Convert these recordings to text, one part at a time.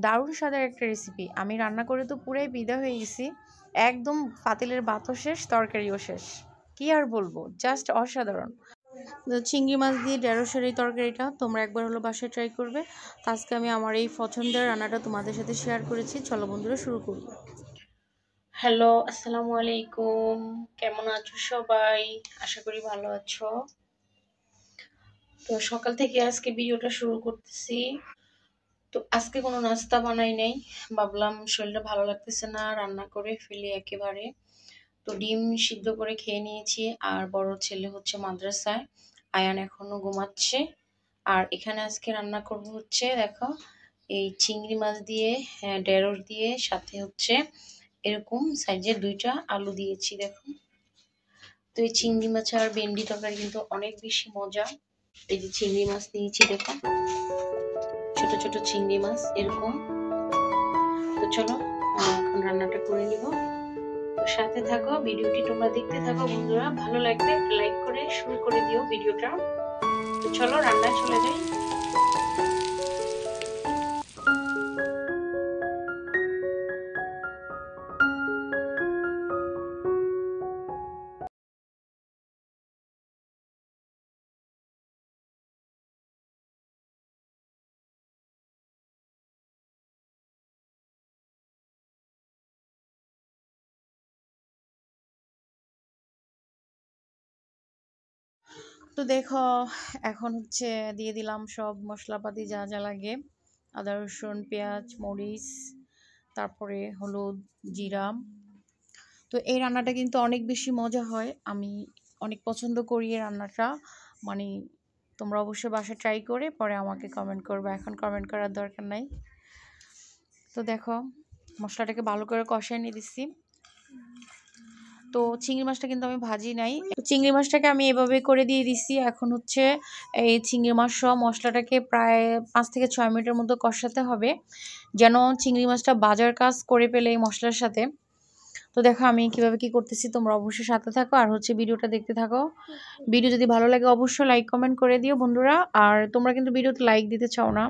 দারুণ স্বাদের একটা রেসিপি। আমি রান্না করে তো পুরাই বিদা হয়ে গেছি, একদম পাতিলের ভাতও শেষ, তরকারিও শেষ। কি আর বলবো, জাস্ট অসাধারণ। তো চিংড়ি মাছ দিয়ে ঢেঁড়সের এই তরকারিটা তোমরা একবার হলো বাসায় ট্রাই করবে। তো আজকে আমি আমার এই পছন্দের রান্নাটা তোমাদের সাথে শেয়ার করেছি। চলো বন্ধুরা শুরু করি। হ্যালো, আসসালামু আলাইকুম। কেমন আছো সবাই? আশা করি ভালো আছো। তো সকাল থেকে আজকে ভিডিওটা শুরু করতেছি। তো আজকে কোনো নাস্তা বানাই নাই, ভাবলাম শরীরটা ভালো লাগতেছে না, রান্না করে ফেলি একেবারে। তো ডিম সিদ্ধ করে খেয়ে নিয়েছি। আর বড় ছেলে হচ্ছে মাদ্রাসায়, আয়ান এখনো ঘুমাচ্ছে। আর এখানে আজকে রান্না করব হচ্ছে, দেখো, এই চিংড়ি মাছ দিয়ে, ঢেঁড়স দিয়ে, সাথে হচ্ছে এরকম সাইজের 2টা আলু দিয়েছি, দেখো। তো এই চিংড়ি মাছ আর ভেন্ডি তরকারি কিন্তু অনেক বেশি মজা। এই যে চিংড়ি মাছ নিয়েছি, দেখো, ছোট ছোট চিংড়ি মাছ এরকম। তো চলো এখন রান্নাটা করে নিব। তো সাথে থাকো, ভিডিওটি তোমরা দেখতে থাকো বন্ধুরা। ভালো লাগবে লাইক করে শুরু করে দিও ভিডিওটা। তো চলো রান্নায় চলে যাই। তো দেখো, এখন হচ্ছে দিয়ে দিলাম সব মশলাপাতি যা যা লাগে, আদা রসুন পেঁয়াজ মরিচ, তারপরে হলুদ জিরা। তো এই রান্নাটা কিন্তু অনেক বেশি মজা হয়, আমি অনেক পছন্দ করি এই রান্নাটা। মানে তোমরা অবশ্যই বাসায় ট্রাই করে পরে আমাকে কমেন্ট করবে, এখন কমেন্ট করার দরকার নাই। তো দেখো, মশলাটাকে ভালো করে কষায় নিয়ে দিচ্ছি। তো চিংড়ি মাছটা কিন্তু আমি ভাজি নাই, চিংড়ি মাছটাকে আমি এভাবে করে দিয়ে দিচ্ছি। এখন হচ্ছে এই চিংড়ি মাছ সহ মশলাটাকে প্রায় 5 থেকে 6 মিনিটের মতো কষাতে হবে, যেন চিংড়ি মাছটা বাজার কাজ করে পেলে এই মশলার সাথে। তো দেখো আমি কিভাবে কি করতেছি, তোমরা অবশ্যই সাথে থাকো আর হচ্ছে ভিডিওটা দেখতে থাকো। ভিডিও যদি ভালো লাগে অবশ্যই লাইক কমেন্ট করে দিও বন্ধুরা। আর তোমরা কিন্তু ভিডিওতে লাইক দিতে চাও না,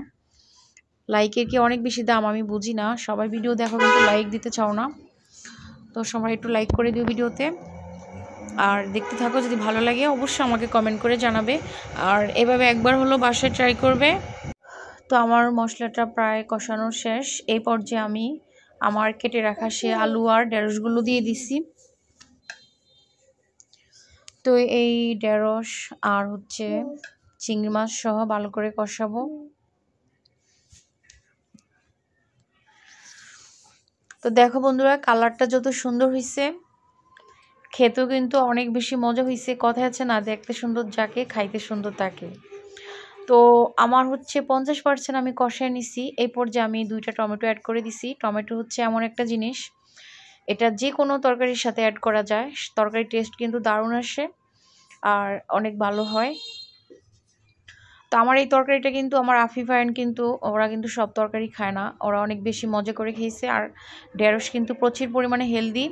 লাইকের কি অনেক বেশি দাম আমি বুঝি না, সবাই ভিডিও দেখো কিন্তু লাইক দিতে চাও না। তো সবাই একটু লাইক করে দিও ভিডিওতে, আর দেখতে থাকো। যদি ভালো লাগে অবশ্যই আমাকে কমেন্ট করে জানাবে, আর এভাবে একবার হলো বাসায় ট্রাই করবে। তো আমার মশলাটা প্রায় কষানো শেষ, এই পর্যায়ে আমি আমার কেটে রাখা সে আলু আর ঢেঁড়সগুলো দিয়ে দিছি। তো এই ঢেঁড়স আর হচ্ছে চিংড়ি মাছ সহ ভালো করে কষাবো। তো দেখো বন্ধুরা, কালারটা যত সুন্দর হয়েছে, খেতেও কিন্তু অনেক বেশি মজা হয়েছে। কথা আছে না, দেখতে সুন্দর যাকে খাইতে সুন্দর তাকে। তো আমার হচ্ছে 50% আমি কষায় নিছি, এই পর্যায়ে আমি 2টা টমেটো অ্যাড করে দিছি। টমেটো হচ্ছে এমন একটা জিনিস, এটা যে কোনো তরকারির সাথে অ্যাড করা যায়, তরকারির টেস্ট কিন্তু দারুণ আসে আর অনেক ভালো হয়। তো আমার এই তরকারিটা কিন্তু আমার আফিফায়ন কিন্তু ওরা কিন্তু সব তরকারি খায় না, ওরা অনেক বেশি মজা করে খেয়েছে। আর ঢেঁড়স কিন্তু প্রচুর পরিমাণে হেলদি,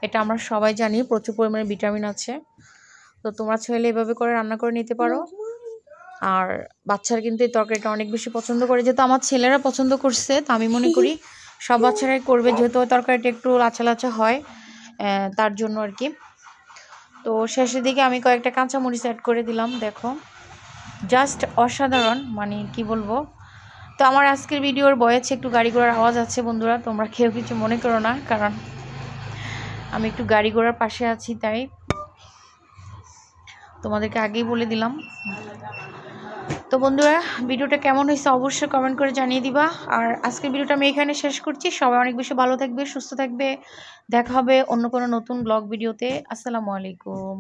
এটা আমরা সবাই জানি, প্রচুর পরিমাণে ভিটামিন আছে। তো তোমরা চাইলে এভাবে করে রান্না করে নিতে পারো। আর বাচ্চারা কিন্তু এই তরকারিটা অনেক বেশি পছন্দ করে, যেহেতু আমার ছেলেরা পছন্দ করছে, তো আমি মনে করি সব বাচ্চারাই করবে, যেহেতু ওই তরকারিটা একটু লাচা লাচা হয়, তার জন্য আর কি। তো শেষের দিকে আমি কয়েকটা কাঁচামরিচ অ্যাড করে দিলাম, দেখো, জাস্ট অসাধারণ, মানে কি বলবো। তো আমার আজকের ভিডিওর বয়েছে একটু গাড়ি ঘোড়ার আওয়াজ আছে বন্ধুরা, তোমরা কেউ কিছু মনে করো না, কারণ আমি একটু গাড়ি ঘোড়ার পাশে আছি, তাই তোমাদেরকে আগেই বলে দিলাম। তো বন্ধুরা, ভিডিওটা কেমন হয়েছে অবশ্যই কমেন্ট করে জানিয়ে দিবা। আর আজকের ভিডিওটা আমি এখানে শেষ করছি। সবাই অনেক বেশি ভালো থাকবে, সুস্থ থাকবে। দেখা হবে অন্য কোনো নতুন ব্লগ ভিডিওতে। আসসালামু আলাইকুম।